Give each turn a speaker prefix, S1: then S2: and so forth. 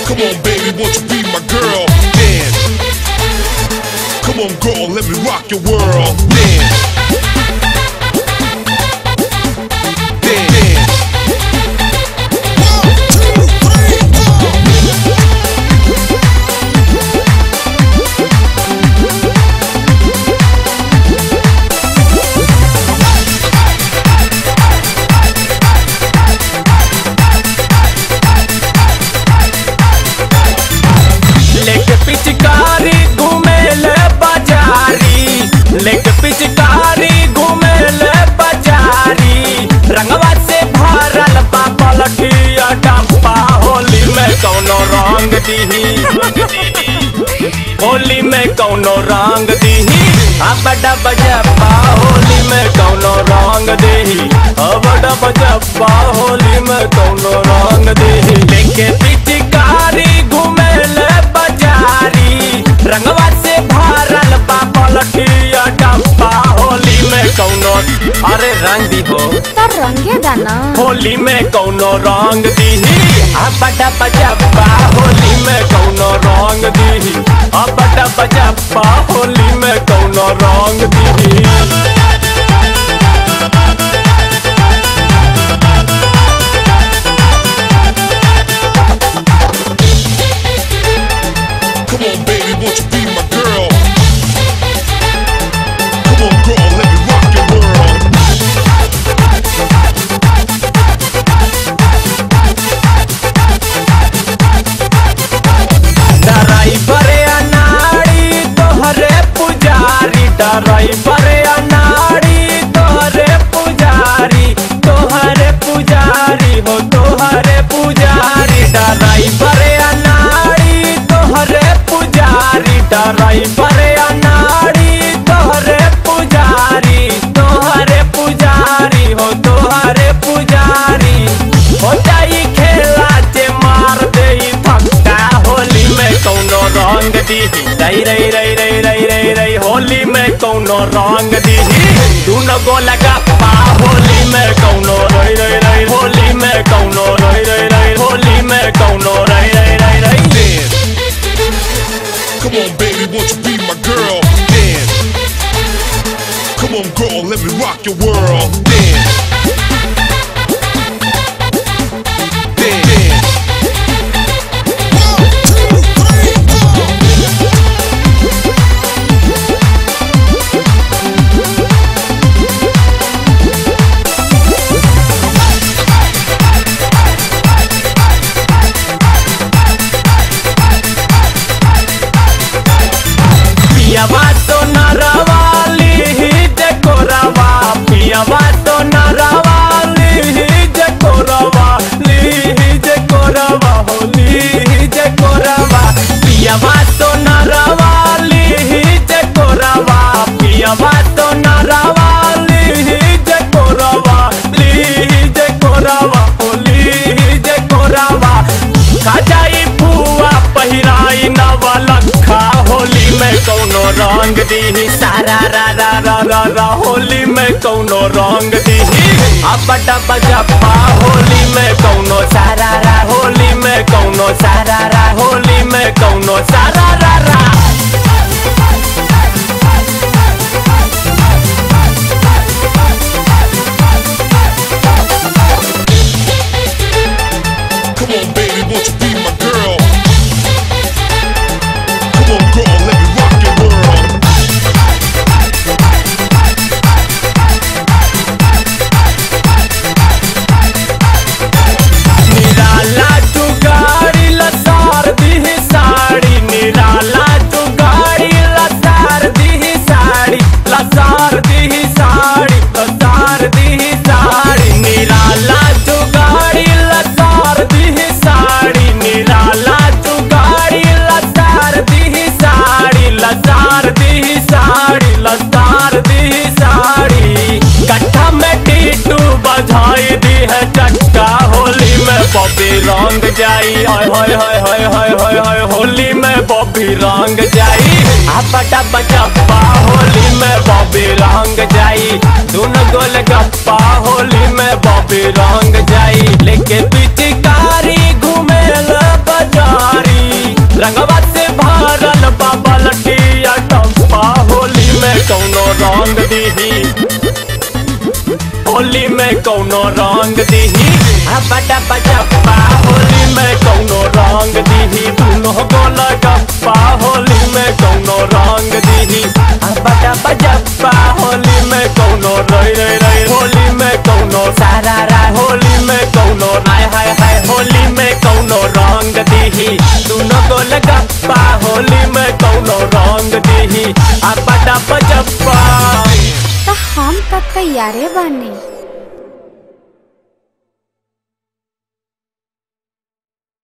S1: Come on, baby, won't you be my girl? Dance. Come on, girl, let me rock your world. Dance. Dance.
S2: लेके पिचकारी घूमेले बाजारी, लेके पिचकारी घूमेले बाजारी। रंगवा से भरल बा पलटिया डब्बा, होली में कौनो रंग दीही, होली में कौनो रंग दीही। बड़ा बजप्पा होली में कौनो रंग दीही, बड़ा बजप्पा होली में कौनो रंग दीही। लेके पिचकारी घूमेले बाजारी, रंगवा से भरल बा पलटिया डब्बा, होली में कौनो अरे रंग दी हो
S3: रंगे दाना,
S2: होली में कौनो रंग दीही। बड़ा बजप्पा होली में कौनो रंग दीही, बड़ा बजप्पा होली में कौनो रंग दीही।
S1: Come on, baby, won't you be my girl? Come on, girl, let me rock your world.
S2: डराई भरे अनाड़ी तोहरे पुजारी, डराई भरे अनाड़ी तोहरे पुजारी, तोहरे पुजारी हो तोहरे पुजारी। डराई भरे अनाड़ी तोहरे पुजारी, डराई भरे अनाड़ी तोहरे पुजारी, तोहरे पुजारी हो तोहरे पुजारी। हो जाई खेला जे मार दे धक्का, होली में कौनो रंग दीही। रई रई रई रई रई रई रई होली में कौनो रंग दीही। दूनो गोला गप्पा होली में कौनो रई रई रई, होली में कौनो रई रई रई, होली में कौनो रई रई रई रई।
S1: Dance. Come on, baby, won't you be my girl? Dance. Come on, girl, let me rock your world. Dance. Dance.
S2: पियावा तो नरवाली ही जकोरवा, पियावा तो नरवाली ही जकोरवा, ली ही जकोरवा होली ही जकोरवा। पियावा तो नरवाली ही जकोरवा, पियावा तो नरवाली ही जकोरवा, ली ही जकोरवा होली ही जकोरवा। खाजाई फुआ पहिराई नवलखा, होली में कौनो रंग दीही। सारा रा रा रा रा रा होली में कौनो रंग दीही। बड़ा बजप्पा होली में कौनो सारा रा, होली में कौनो सारा रा, होली में कौनो सारा रा रा।
S1: Come on, baby, won't you be my girl? Come on, girl, let me rock your world.
S2: निराला जुगाड़ी लसार दी साड़ी, निराला जुगाड़ी लसार दी साड़ी, लसार दी साड़ी, लसार दी साड़ी। निराला जुगाड़ी लसार दी साड़ी, निराला जुगाड़ी लसार दी साड़ी, लसार दी साड़ी, लसार दी साड़ी। कट्ठा में टीटू बधाई दी है चक्का, होली में बॉबी रंग जाई। हाय हाय हाय हाय हाय हाय हाय होली में बॉबी रंग जाई। बड़ा बजप्पा होली में बॉबी रंग जाई। दोनों गोल गप्पा होली में बॉबी रंग जाई। लेके पिचकारी घूमे बाजार, होली में कौनो रंग दीही बड़ा बजप्पा होली में कौनो रंग दीही दोनों गोल गप्पा होली में कौनो रंग दीही बड़ा बजप्पा होली में कौनो रई रई रई होली में कौनो सारा रा होली में कौनो हाय हाय हाय होली में कौनो रंग दीही दोनों गोल गप्पा होली में कौनो रंग दीही बड़ा बजप्पा
S3: हम तक तैयारे बानी।